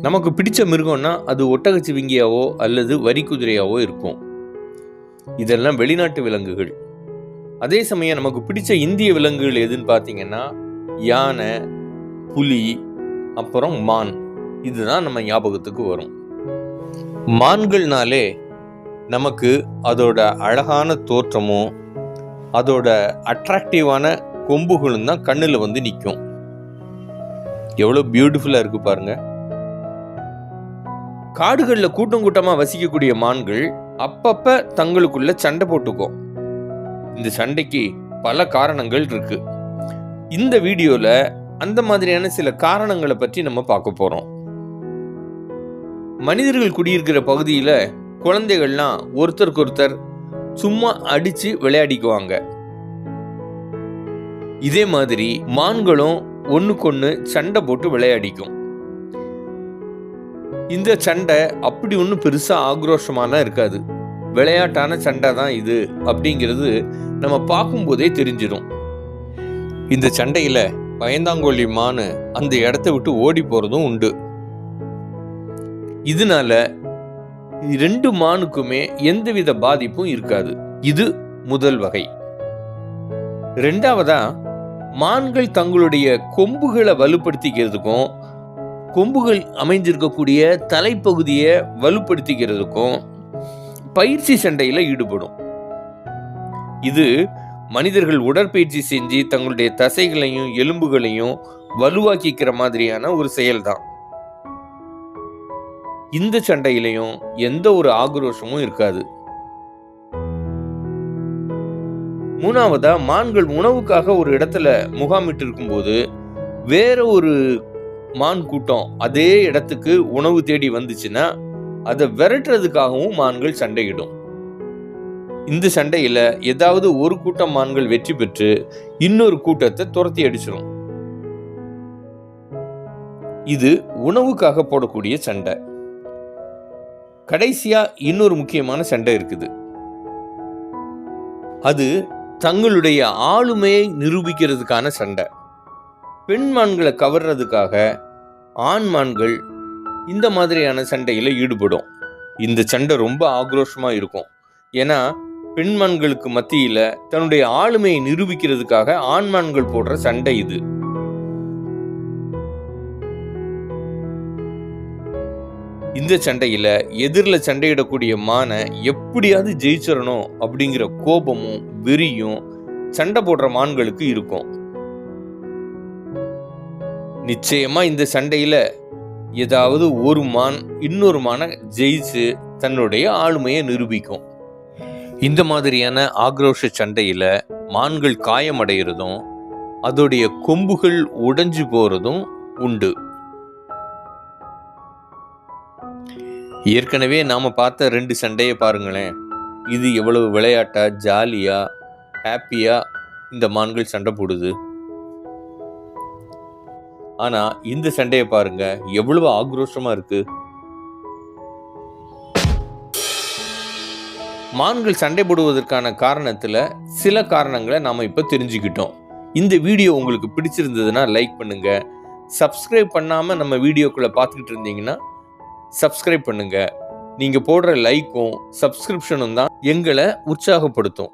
நமக்கு பிடிச்ச மிருகம்னா அது ஒட்டகச்சிவிங்கியாவோ அல்லது வரிக்குதிரையாவோ இருக்கும். இதெல்லாம் வெளிநாட்டு விலங்குகள். அதே சமயம் நமக்கு பிடிச்ச இந்திய விலங்குகள் எதுன்னு பார்த்தீங்கன்னா யானை, புலி, அப்புறம் மான். இதுதான் நம்ம ஞாபகத்துக்கு வரும். மான்கள்னாலே நமக்கு அதோட அழகான தோற்றமும் அதோட அட்ராக்டிவான கொம்புகளும் தான் கண்ணில் வந்து நிற்கும். எவ்வளோ பியூட்டிஃபுல்லாக இருக்கு பாருங்க. காடுகளில் கூட்டம் கூட்டமாக வசிக்கக்கூடிய மான்கள் அப்பப்ப தங்களுக்குள்ள சண்டை போட்டுக்கும். இந்த சண்டைக்கு பல காரணங்கள் இருக்கு. இந்த வீடியோல அந்த மாதிரியான சில காரணங்களை பற்றி நம்ம பார்க்க போறோம். மனிதர்கள் குடியிருக்கிற பகுதியில குழந்தைகள்லாம் ஒருத்தருக்கு ஒருத்தர் சும்மா அடிச்சு விளையாடிக்குவாங்க. இதே மாதிரி மான்களும் ஒண்ணுக்கொன்னு சண்டை போட்டு விளையாடிக்கும். இந்த சண்டை அப்படி ஒன்றும் பெருசா ஆக்ரோஷமான இருக்காது. விளையாட்டான சண்டை தான் இது அப்படிங்கிறது நம்ம பார்க்கும்போதே தெரிஞ்சிடும். இந்த சண்டையில பயந்தாங்கோழி மானு அந்த இடத்த விட்டு ஓடி போறதும் உண்டு. இதனால ரெண்டு மானுக்குமே எந்தவித பாதிப்பும் இருக்காது. இது முதல் வகை. ரெண்டாவதா, மான்கள் தங்களுடைய கொம்புகளை வலுப்படுத்திக்கிறதுக்கும் கொம்புகள் அமைஞ்சிருக்கக்கூடிய தலைப்பகுதியை வலுப்படுத்திக்கிறதுக்கும் பயிற்சி சண்டையில ஈடுபடும். இது மனிதர்கள் உடற்பயிற்சி செஞ்சு தங்களுடைய தசைகளையும் எலும்புகளையும் வலுவாக்கிக்கிற மாதிரியான ஒரு செயல்தான். இந்த சண்டையிலையும் எந்த ஒரு ஆக்ரோஷமும் இருக்காது. மூணாவதா, மான்கள் உணவுக்காக ஒரு இடத்துல முகாமிட்டு இருக்கும்போது வேற ஒரு மான் கூட்டம் அதே இடத்துக்கு உணவு தேடி வந்துச்சுன்னா அதை விரட்டுறதுக்காகவும் மான்கள் சண்டையிடும். இந்த சண்டையில ஏதாவது ஒரு கூட்டம் மான்கள் வெற்றி பெற்று இன்னொரு கூட்டத்தை துரத்தி அடிச்சிடும். இது உணவுக்காக போடக்கூடிய சண்டை. கடைசியா இன்னொரு முக்கியமான சண்டை இருக்குது. அது தங்களுடைய ஆளுமையை நிரூபிக்கிறதுக்கான சண்டை. பெண் மான்களை கவர்றதுக்காக ஆண் மான்கள் இந்த மாதிரியான சண்டையில ஈடுபடும். இந்த சண்டை ரொம்ப ஆக்ரோஷமா இருக்கும். ஏன்னா பெண்மான்களுக்கு மத்தியில தன்னுடைய ஆளுமையை நிரூபிக்கிறதுக்காக ஆண்மான்கள் போடுற சண்டை இது. இந்த சண்டையில எதிரில் சண்டையிடக்கூடிய மானை எப்படியாவது ஜெயிச்சிடணும் அப்படிங்கிற கோபமும் வெறியும் சண்டை போடுற மான்களுக்கு இருக்கும். நிச்சயமா இந்த சண்டையில ஏதாவது ஒரு மான் இன்னொரு மானை ஜெயிச்சு தன்னுடைய ஆளுமையை நிரூபிக்கும். இந்த மாதிரியான ஆக்ரோஷ சண்டையில மான்கள் காயமடைகிறதும் அதோடைய கொம்புகள் உடைஞ்சு போறதும் உண்டு. ஏற்கனவே நாம பார்த்த ரெண்டு சண்டையை பாருங்களேன். இது எவ்வளவு விளையாட்டா, ஜாலியா, ஹாப்பியா இந்த மான்கள் சண்டை போடுது. ஆனா இந்த சண்டையை பாருங்க, எவ்வளவு ஆக்ரோஷமா இருக்கு. மான்கள் சண்டை போடுவதற்கான காரணத்துல சில காரணங்களை நாம இப்ப தெரிஞ்சுக்கிட்டோம். இந்த வீடியோ உங்களுக்கு பிடிச்சிருந்ததுன்னா லைக் பண்ணுங்க. சப்ஸ்கிரைப் பண்ணாம நம்ம வீடியோக்குள்ள பார்த்துக்கிட்டு இருந்தீங்கன்னா சப்ஸ்கிரைப் பண்ணுங்க. நீங்க போடுற லைக்கும் சப்ஸ்கிரிப்ஷனும் தான் எங்களை உற்சாகப்படுத்தும்.